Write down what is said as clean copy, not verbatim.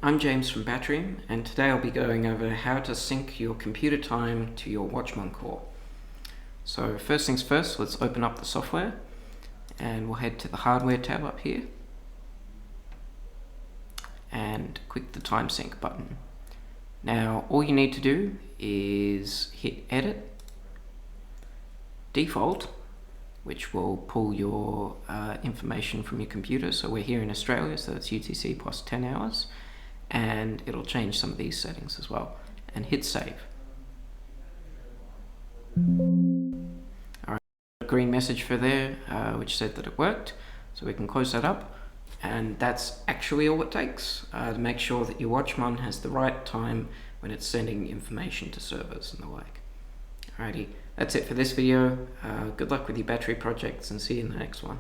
I'm James from Batrium, and today I'll be going over how to sync your computer time to your WatchMon core. So first things first, let's open up the software and we'll head to the hardware tab up here and click the time sync button. Now all you need to do is hit edit, default, which will pull your information from your computer. So we're here in Australia, so it's UTC plus 10 hours, and it'll change some of these settings as well, and hit save. Alright, green message for there, which said that it worked, so we can close that up, and that's actually all it takes to make sure that your WatchMon has the right time when it's sending information to servers and the like. Alrighty, that's it for this video. Good luck with your battery projects and see you in the next one.